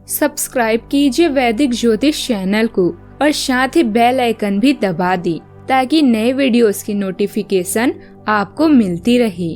Subscribe कीजिए वैदिक ज्योतिष चैनल को और साथ ही बेल आइकन भी दबा दी ताकि नए वीडियोस की नोटिफिकेशन आपको मिलती रहे।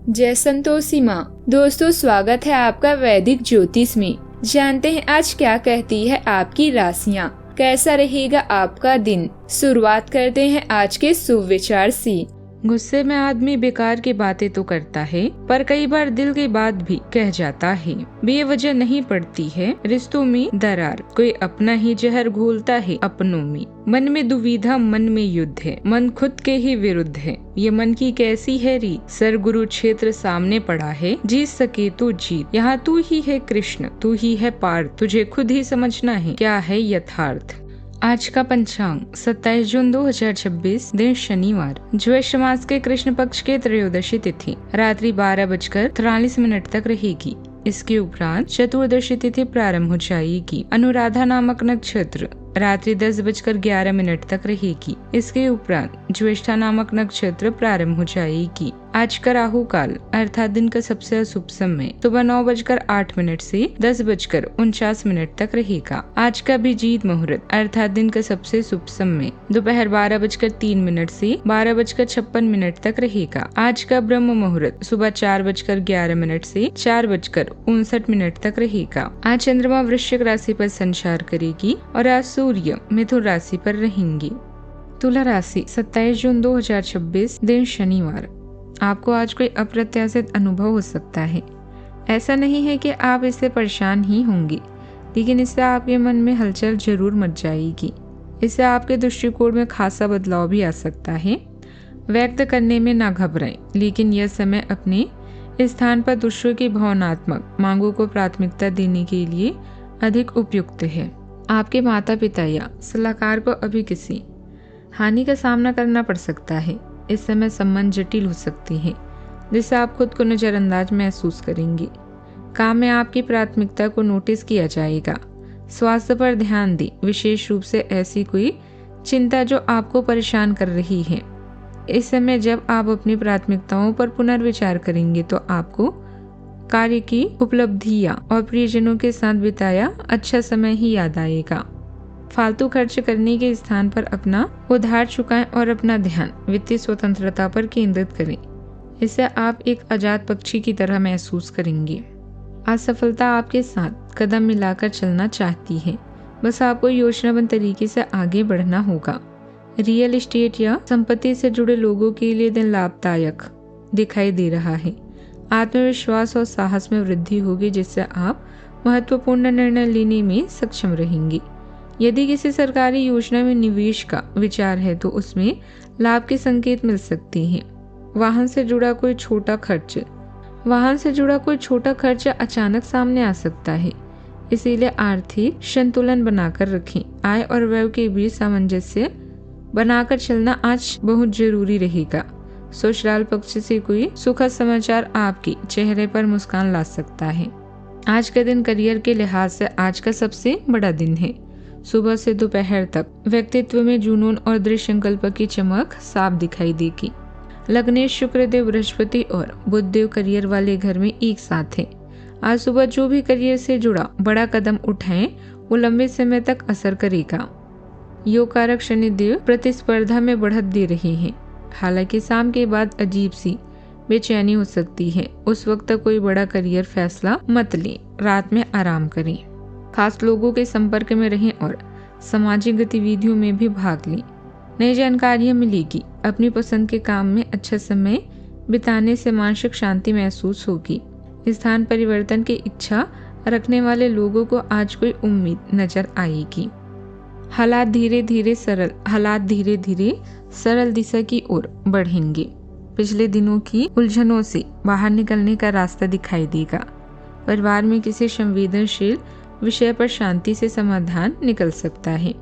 जय संतोषी माँ। दोस्तों, स्वागत है आपका वैदिक ज्योतिष में। जानते हैं आज क्या कहती है आपकी राशियाँ, कैसा रहेगा आपका दिन। शुरुआत करते हैं आज के शुभ विचार से। गुस्से में आदमी बेकार की बातें तो करता है, पर कई बार दिल की बात भी कह जाता है। बेवजह नहीं पड़ती है रिश्तों में दरार, कोई अपना ही जहर घोलता है अपनों में। मन में दुविधा, मन में युद्ध है, मन खुद के ही विरुद्ध है। ये मन की कैसी है रीत, सरगुरु क्षेत्र सामने पड़ा है, जीत सके तो जीत। यहाँ तू ही है कृष्ण, तू ही है पार्थ, तुझे खुद ही समझना है क्या है यथार्थ। आज का पंचांग 27 जून 2026, दिन शनिवार, ज्येष्ठ मास के कृष्ण पक्ष के त्रयोदशी तिथि रात्रि 12:43 तक रहेगी। इसके उपरांत चतुर्दशी तिथि प्रारंभ हो जाएगी। अनुराधा नामक नक्षत्र रात्रि 10:11 तक रहेगी। इसके उपरांत ज्येष्ठा नामक नक्षत्र प्रारंभ हो जाएगी। आज का राहु काल अर्थात दिन का सबसे अशुभ समय सुबह 9:08 से 10:49 तक रहेगा। आज का अभिजीत मुहूर्त अर्थात दिन का सबसे शुभ समय दोपहर 12:03 से 12:56 तक रहेगा। आज का ब्रह्म मुहूर्त सुबह 4:11 से 4:59 तक रहेगा। आज चंद्रमा वृश्चिक राशि पर संचार करेगी और आज सूर्य मिथुन राशि पर रहेंगे। तुला राशि 27 जून 2026, दिन शनिवार। आपको आज कोई अप्रत्याशित अनुभव हो सकता है। ऐसा नहीं है कि आप इससे परेशान ही होंगे, लेकिन इससे आपके मन में हलचल जरूर मच जाएगी। इससे आपके दृष्टिकोण में खासा बदलाव भी आ सकता है। व्यक्त करने में ना घबराएं, लेकिन यह समय अपने स्थान पर दूसरों की भावनात्मक मांगों को प्राथमिकता देने के लिए अधिक उपयुक्त है। आपके माता पिता या सलाहकार को अभी किसी हानि का सामना करना पड़ सकता है। इस समय संबंध जटिल हो सकते हैं, जिससे आप खुद को नजरअंदाज महसूस करेंगे। काम में आपकी प्राथमिकता को नोटिस किया जाएगा। स्वास्थ्य पर ध्यान दें, विशेष रूप से ऐसी कोई चिंता जो आपको परेशान कर रही है। इस समय जब आप अपनी प्राथमिकताओं पर पुनर्विचार करेंगे तो आपको कार्य की उपलब्धियां और प्रियजनों के साथ बिताया अच्छा समय ही याद आएगा। फालतू खर्च करने के स्थान पर अपना उधार चुकाएं और अपना ध्यान वित्तीय स्वतंत्रता पर केंद्रित करें। इससे आप एक आजाद पक्षी की तरह महसूस करेंगे। असफलता आपके साथ कदम मिलाकर चलना चाहती है, बस आपको योजनाबद्ध तरीके से आगे बढ़ना होगा। रियल एस्टेट या संपत्ति से जुड़े लोगों के लिए दिन लाभदायक दिखाई दे रहा है। आत्मविश्वास और साहस में वृद्धि होगी, जिससे आप महत्वपूर्ण निर्णय लेने में सक्षम रहेंगे। यदि किसी सरकारी योजना में निवेश का विचार है तो उसमें लाभ के संकेत मिल सकते हैं। वाहन से जुड़ा कोई छोटा खर्च अचानक सामने आ सकता है, इसीलिए आर्थिक संतुलन बनाकर रखें। आय और व्यय के बीच सामंजस्य बनाकर चलना आज बहुत जरूरी रहेगा। ससुराल पक्ष से कोई सुखद समाचार आपके चेहरे पर मुस्कान ला सकता है। आज का दिन करियर के लिहाज से आज का सबसे बड़ा दिन है। सुबह से दोपहर तक व्यक्तित्व में जुनून और दृढ़ संकल्प की चमक साफ दिखाई देगी। लग्नेश शुक्रदेव बृहस्पति और बुधदेव करियर वाले घर में एक साथ है। आज सुबह जो भी करियर से जुड़ा बड़ा कदम उठाएं, वो लंबे समय तक असर करेगा। योग कारक शनिदेव प्रतिस्पर्धा में बढ़त दे रहे हैं। हालांकि शाम के बाद अजीब सी बेचैनी हो सकती है। उस वक्त तक कोई बड़ा करियर फैसला मत लें, रात में आराम करें। खास लोगों के संपर्क में रहें और सामाजिक गतिविधियों में भी भाग लें। नई जानकारियां मिलेगी। अपनी पसंद के काम में अच्छा समय बिताने से मानसिक शांति महसूस होगी। स्थान परिवर्तन की इच्छा रखने वाले लोगों को आज कोई उम्मीद नजर आएगी। हालात धीरे धीरे सरल दिशा की ओर बढ़ेंगे। पिछले दिनों की उलझनों से बाहर निकलने का रास्ता दिखाई देगा। परिवार में किसी संवेदनशील विषय पर शांति से समाधान निकल सकता है।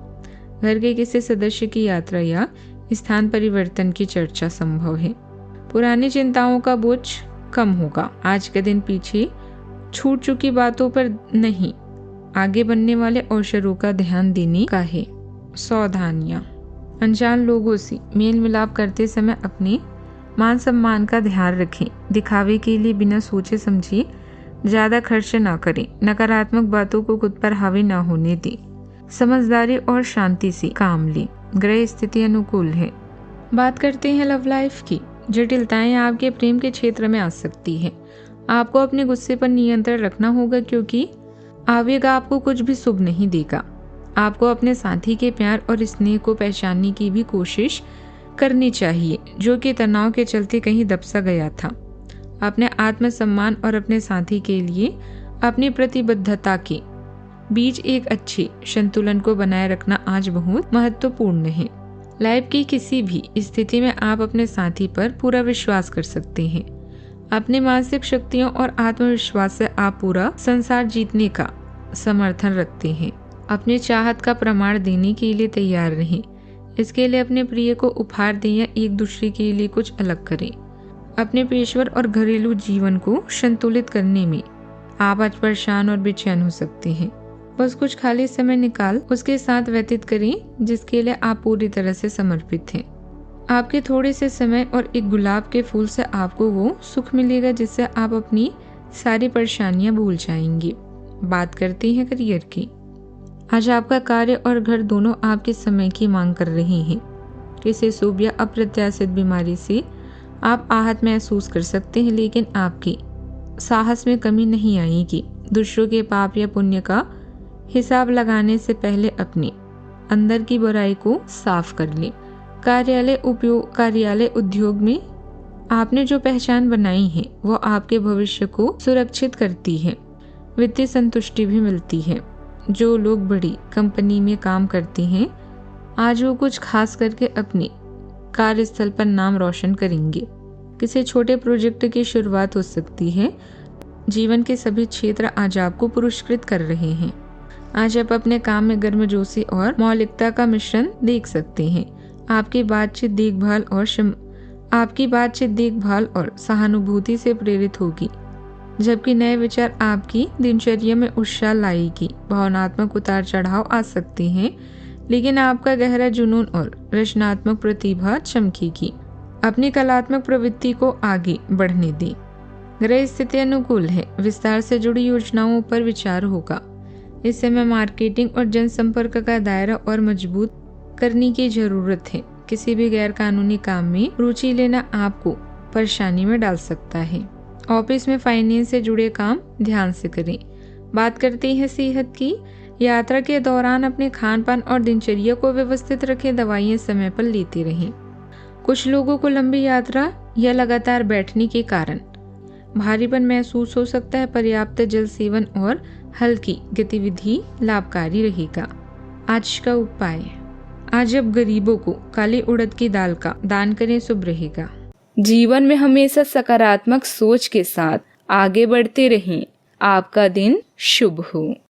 घर के किसी सदस्य की यात्रा या स्थान परिवर्तन की चर्चा संभव है। पुरानी चिंताओं का बोझ कम होगा। आज के दिन पीछे छूट चुकी बातों पर नहीं, आगे बढ़ने वाले अवसरों का ध्यान देने का है। सावधानियां। अनजान लोगों से मेल मिलाप करते समय अपने मान सम्मान का ध्यान रखें। दिखावे के लिए बिना सोचे समझे ज्यादा खर्च ना करें, नकारात्मक बातों को खुद पर हावी ना होने दें। समझदारी और शांति से काम लें। ग्रह स्थिति अनुकूल है। बात करते हैं लव लाइफ की। जटिलताएं आपके प्रेम के क्षेत्र में आ सकती है। आपको अपने गुस्से पर नियंत्रण रखना होगा क्योंकि आवेग आपको कुछ भी शुभ नहीं देगा। आपको अपने साथी के प्यार और स्नेह को पहचानने की भी कोशिश करनी चाहिए, जो कि तनाव के चलते कहीं दबसा गया था। अपने आत्मसम्मान और अपने साथी के लिए अपनी प्रतिबद्धता के बीच एक अच्छे संतुलन को बनाए रखना आज बहुत महत्वपूर्ण है। लाइफ की किसी भी स्थिति में आप अपने साथी पर पूरा विश्वास कर सकते हैं। अपनी मानसिक शक्तियों और आत्मविश्वास से आप पूरा संसार जीतने का समर्थन रखते हैं। अपनी चाहत का प्रमाण देने के लिए तैयार रहें। इसके लिए अपने प्रिय को उपहार दें या एक दूसरे के लिए कुछ अलग करें। अपने पेशेवर और घरेलू जीवन को संतुलित करने में आप आज परेशान और बेचैन हो सकते हैं। बस कुछ खाली समय निकाल उसके साथ व्यतीत करें जिसके लिए आप पूरी तरह से समर्पित हैं। आपके थोड़े से समय और एक गुलाब के फूल से आपको वो सुख मिलेगा जिससे आप अपनी सारी परेशानियां भूल जाएंगे। बात करते हैं करियर की। आज आपका कार्य और घर दोनों आपके समय की मांग कर रहे हैं। किसी शुभ या अप्रत्याशित बीमारी से आप आहत महसूस कर सकते हैं, लेकिन आपके साहस में कमी नहीं आएगी। दूसरों के पाप या पुण्य का हिसाब लगाने से पहले अपने अंदर की बुराई को साफ कर लें। कार्यालय उद्योग में आपने जो पहचान बनाई है वो आपके भविष्य को सुरक्षित करती है। वित्तीय संतुष्टि भी मिलती है। जो लोग बड़ी कंपनी में काम करते हैं आज वो कुछ खास करके अपने कार्यस्थल पर नाम रोशन करेंगे। किसी छोटे प्रोजेक्ट की शुरुआत हो सकती है। जीवन के सभी क्षेत्र आज आपको पुरस्कृत कर रहे हैं। आज आप अपने काम में गर्मजोशी और मौलिकता का मिश्रण देख सकते हैं। आपकी बातचीत देखभाल और सहानुभूति से प्रेरित होगी, जबकि नए विचार आपकी दिनचर्या में उत्साह लाएगी। भावनात्मक उतार चढ़ाव आ सकते हैं, लेकिन आपका गहरा जुनून और रचनात्मक प्रतिभा चमकेगी। अपनी कलात्मक प्रवृत्ति को आगे बढ़ने दें। ग्रह स्थिति अनुकूल है। विस्तार से जुड़ी योजनाओं पर विचार होगा। इस समय मार्केटिंग और जनसंपर्क का दायरा और मजबूत करने की जरूरत है। किसी भी गैर कानूनी काम में रुचि लेना आपको परेशानी में डाल सकता है। ऑफिस में फाइनेंस से जुड़े काम ध्यान से करें। बात करते हैं सेहत की। यात्रा के दौरान अपने खान पान और दिनचर्या को व्यवस्थित रखें। दवाइयां समय पर लेते रहें। कुछ लोगों को लंबी यात्रा या लगातार बैठने के कारण भारीपन महसूस हो सकता है। पर्याप्त जल सेवन और हल्की गतिविधि लाभकारी रहेगा। आज का उपाय। आज अब गरीबों को काली उड़द की दाल का दान करें, शुभ रहेगा। जीवन में हमेशा सकारात्मक सोच के साथ आगे बढ़ते रहें। आपका दिन शुभ हो।